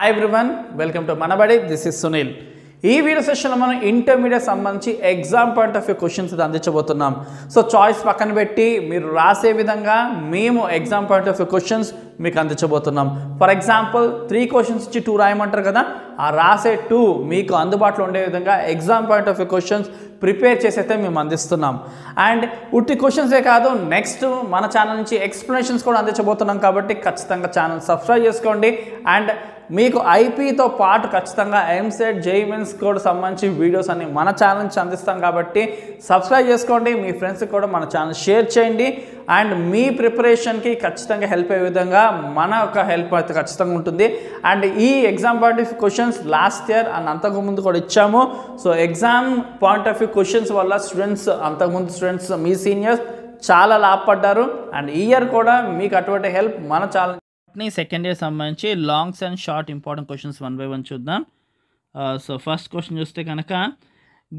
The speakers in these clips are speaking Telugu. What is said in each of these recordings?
Hi everyone, welcome to Manabadi. This is Sunil. ఈ వీడియో సెషన్లో మనం ఇంటర్మీడియట్ సంబంధించి exam point of view questions అందించబోతున్నాం. సో చాయిస్ పక్కన పెట్టి మీరు రాసే విధంగా మేము exam point of view questions మీకు అందించబోతున్నాం. ఫర్ ఎగ్జాంపుల్ 3 క్వశ్చన్స్ ఇచ్చి 2 రాయమంటారు కదా, ఆ రాసే 2 మీకు అందుబాటులో ఉండే విధంగా exam point of view questions prepare చేసి అయితే మేము అందిస్తున్నాం. అండ్ ఉట్టి క్వశ్చన్సే కాదు, నెక్స్ట్ మన ఛానల్ నుంచి ఎక్స్ప్లెనేషన్స్ కూడా అందించబోతున్నాం. కాబట్టి ఖచ్చితంగా ఛానల్ సబ్స్క్రైబ్ చేసుకోండి. అండ్ మీకు ఐపీతో పాటు ఖచ్చితంగా ఎంసెట్ జేఈఈ మెయిన్స్ కూడా సంబంధించి వీడియోస్ అన్ని మన ఛానల్ నుంచి అందిస్తాం. కాబట్టి సబ్స్క్రైబ్ చేసుకోండి, మీ ఫ్రెండ్స్కి కూడా మన ఛానల్ షేర్ చేయండి. అండ్ మీ ప్రిపరేషన్కి ఖచ్చితంగా హెల్ప్ అయ్యే విధంగా మన యొక్క హెల్ప్ అయితే ఖచ్చితంగా ఉంటుంది. అండ్ ఈ exam point of view questions last year and అంతకుముందు కూడా ఇచ్చాము. So exam point of view questions వల్ల స్టూడెంట్స్, అంతకుముందు స్టూడెంట్స్, మీ సీనియర్స్ చాలా లాభపడ్డారు. అండ్ ఈ ఇయర్ కూడా మీకు అటువంటి హెల్ప్ మన ఛానల్ సెకండ్ ఇయర్ సంబంధించి longs and short important questions 1 by 1 చూద్దాం. సో ఫస్ట్ క్వశ్చన్ చూస్తే కనుక,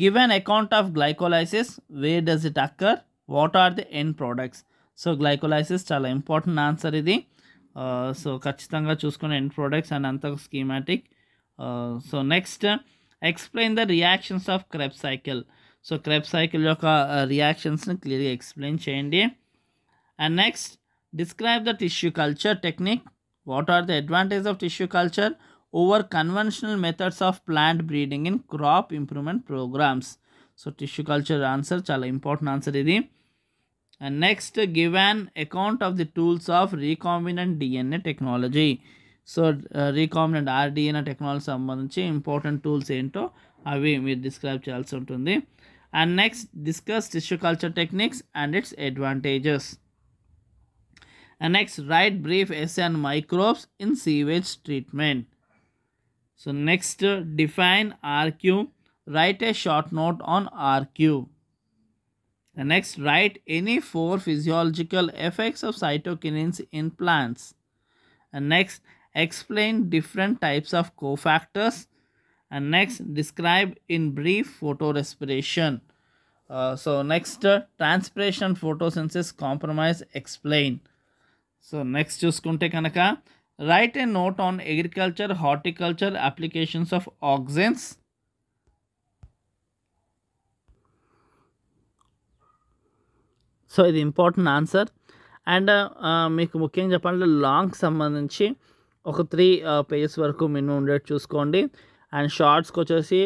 give an account of glycolysis, where does it occur, what are the end products. So glycolysis చాలా ఇంపార్టెంట్ ఆన్సర్ ఇది. సో ఖచ్చితంగా చూసుకునే ఎండ్ ప్రోడక్ట్స్ అండ్ అంత schematic. So next, explain the reactions of Krebs cycle. So Krebs cycle యొక్క రియాక్షన్స్ని క్లియర్గా ఎక్స్ప్లెయిన్ చేయండి. And next, describe the tissue culture technique. What are the advantages of tissue culture over conventional methods of plant breeding in crop improvement programs. So tissue culture answer chala important answer idi. And next, give an account of the tools of recombinant DNA technology. So recombinant RDNA technology సంబంధించి ఇంపార్టెంట్ టూల్స్ ఏంటో అవి మీరు డిస్క్రైబ్ చేయాల్సి ఉంటుంది. And next, discuss tissue culture techniques and its advantages. And next, write brief essay on microbes in sewage treatment. So next, define RQ. Write a short note on RQ. And next, write any 4 physiological effects of cytokinins in plants. And next, explain different types of cofactors. And next, describe in brief photorespiration. So next, transpiration photosynthesis compromise explain. So next చూసుకుంటే కనుక, right a note on agriculture horticulture applications of auxins. So ఇది ఇంపార్టెంట్ ఆన్సర్. అండ్ మీకు ముఖ్యంగా చెప్పాలంటే లాంగ్ సంబంధించి ఒక 3 పేజెస్ వరకు మినిమం ఉండేది చూసుకోండి. అండ్ షార్ట్స్కి వచ్చేసి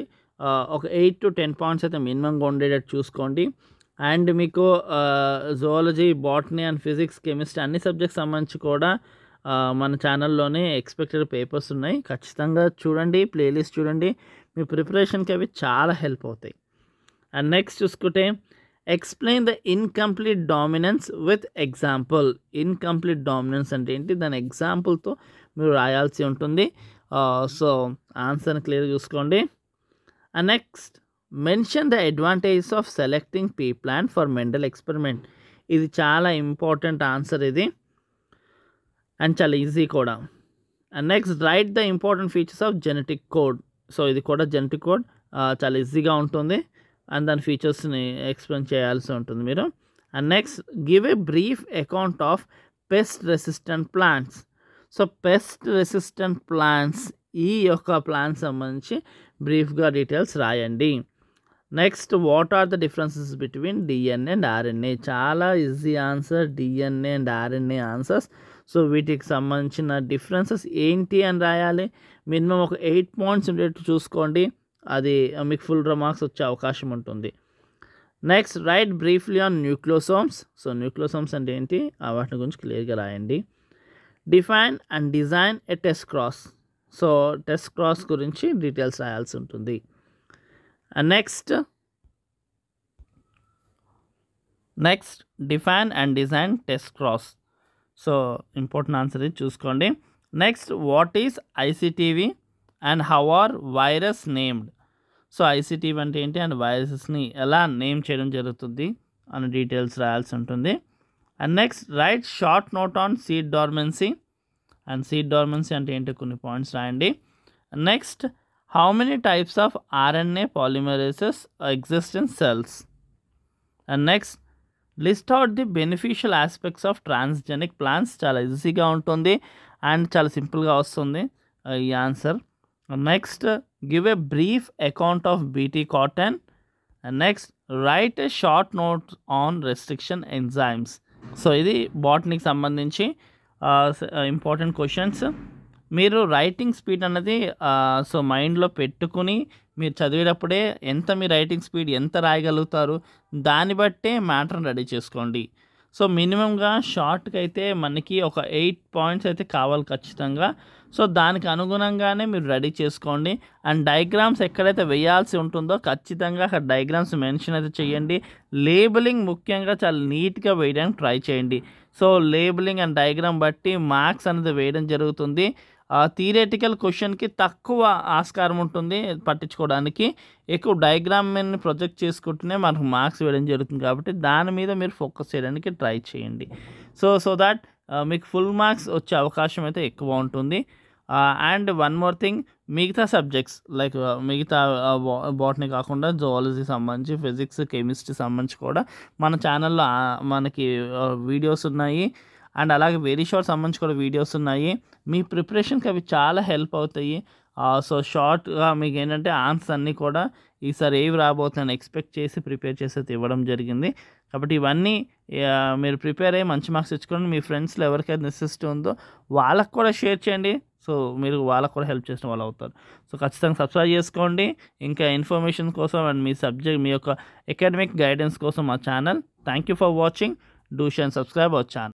ఒక 8 to 10 పాయింట్స్ అయితే మినిమంగా ఉండేటట్టు చూసుకోండి. అండ్ మీకు zoology, botany and physics, chemistry అన్ని సబ్జెక్ట్స్ సంబంధించి కూడా మన ఛానల్లోనే ఎక్స్పెక్టెడ్ పేపర్స్ ఉన్నాయి. ఖచ్చితంగా చూడండి, ప్లేలిస్ట్ చూడండి, మీ ప్రిపరేషన్కి అవి చాలా హెల్ప్ అవుతాయి. అండ్ నెక్స్ట్ చూసుకుంటే, explain the incomplete dominance with example. Incomplete dominance అంటే ఏంటి, దాని ఎగ్జాంపుల్తో మీరు రాయాల్సి ఉంటుంది. సో ఆన్సర్ని క్లియర్ చూసుకోండి. And next, mention the advantages of selecting P plant for Mendel experiment. ఇది చాలా ఇంపార్టెంట్ ఆన్సర్ ఇది, అండ్ చాలా ఈజీ కూడా. And next, right the important features of genetic code. So ఇది కూడా జెనెటిక్ కోడ్ చాలా ఈజీగా ఉంటుంది, అండ్ దాని ఫీచర్స్ని ఎక్స్ప్లెయిన్ చేయాల్సి ఉంటుంది మీరు. And next, give a brief account of pest resistant plants. So pest resistant plants, ఈ యొక్క ప్లాంట్స్ సంబంధించి బ్రీఫ్గా డీటెయిల్స్ రాయండి. Next, what are the differences between DNA and RNA. చాలా easy answer, DNA and RNA answers. So వీటికి సంబంధించిన డిఫరెన్సెస్ ఏంటి అని రాయాలి. మినిమం ఒక 8 పాయింట్స్ ఉండేట్టు చూసుకోండి, అది మీకు ఫుల్ మార్క్స్ వచ్చే అవకాశం ఉంటుంది. Next, write briefly on nucleosomes. So nucleosomes అంటే ఏంటి, వాటి గురించి క్లియర్గా రాయండి. Define and design a test cross. So test cross గురించి డీటెయిల్స్ రాయాల్సి ఉంటుంది. And next, define and design test cross. So important answer is చూసుకోండి. Next, what is ICTV and how are virus named. So ICTV అంటే ఏంటి అండ్ వైరసెస్ని ఎలా నేమ్ చేయడం జరుగుతుంది అనే డీటెయిల్స్ రాయాల్సి ఉంటుంది. And next, right short note on seed dormancy. And seed dormancy అంటే ఏంటి కొన్ని పాయింట్స్ రాయండి. Next, how many types of RNA polymerases exist in cells. And next, list out the beneficial aspects of transgenic plants. చాలా ఈజీగా ఉంటుంది అండ్ చాలా సింపుల్గా వస్తుంది. ఈ answer. Next give a brief account of BT cotton. Next right A short note on restriction enzymes. So ఇది బాటనీకి సంబంధించి ఇంపార్టెంట్ క్వశ్చన్స్. మీరు రైటింగ్ స్పీడ్ అన్నది సో మైండ్లో పెట్టుకుని మీరు చదివేటప్పుడే మీ రైటింగ్ స్పీడ్ ఎంత రాయగలుగుతారు దాన్ని బట్టే మ్యాటర్ని రెడీ చేసుకోండి. సో మినిమంగా షార్ట్కి అయితే మనకి ఒక 8 పాయింట్స్ అయితే కావాలి ఖచ్చితంగా. సో దానికి అనుగుణంగానే మీరు రెడీ చేసుకోండి. అండ్ డయాగ్రామ్స్ ఎక్కడైతే వేయాల్సి ఉంటుందో ఖచ్చితంగా అక్కడ డయాగ్రామ్స్ మెన్షన్ అయితే చేయండి. లేబులింగ్ ముఖ్యంగా చాలా నీట్గా వేయడానికి ట్రై చేయండి. సో లేబులింగ్ అండ్ డయాగ్రామ్ బట్టి మార్క్స్ అనేది వేయడం జరుగుతుంది. థియరిటికల్ క్వశ్చన్కి తక్కువ ఆస్కారం ఉంటుంది పట్టించుకోవడానికి. ఎక్కువ డయాగ్రామ్ మీద ప్రొజెక్ట్ చేసుకుంటూనే మనకు మార్క్స్ వేయడం జరుగుతుంది. కాబట్టి దాని మీద మీరు ఫోకస్ చేయడానికి ట్రై చేయండి. సో దాట్ మీకు ఫుల్ మార్క్స్ వచ్చే అవకాశం అయితే ఎక్కువ ఉంటుంది. అండ్ వన్ మోర్ థింగ్, మిగతా సబ్జెక్ట్స్ లైక్ మిగతా బాటనీ కాకుండా జువాలజీ సంబంధించి, ఫిజిక్స్, కెమిస్ట్రీ సంబంధించి కూడా మన ఛానల్లో మనకి వీడియోస్ ఉన్నాయి. అండ్ అలాగే వెరీ షార్ట్ సంబంధించి కూడా వీడియోస్ ఉన్నాయి. మీ ప్రిపరేషన్కి అవి చాలా హెల్ప్ అవుతాయి. సో షార్ట్గా మీకు ఏంటంటే ఆన్సర్స్ అన్నీ కూడా ఈసారి ఏవి రాబోతున్నాయని ఎక్స్పెక్ట్ చేసి ప్రిపేర్ చేసి ఇవ్వడం జరిగింది. కాబట్టి ఇవన్నీ మీరు ప్రిపేర్ అయ్యి మంచి మార్క్స్ తెచ్చుకోండి. మీ ఫ్రెండ్స్లో ఎవరికైతే నెసెసిటీ ఉందో వాళ్ళకు కూడా షేర్ చేయండి. సో మీరు వాళ్ళకు కూడా హెల్ప్ చేసిన వాళ్ళు అవుతారు. సో ఖచ్చితంగా సబ్స్క్రైబ్ చేసుకోండి. ఇంకా ఇన్ఫర్మేషన్ కోసం అండ్ మీ యొక్క అకాడమిక్ గైడెన్స్ కోసం మా channel. Thank you for watching. Do share and subscribe our channel.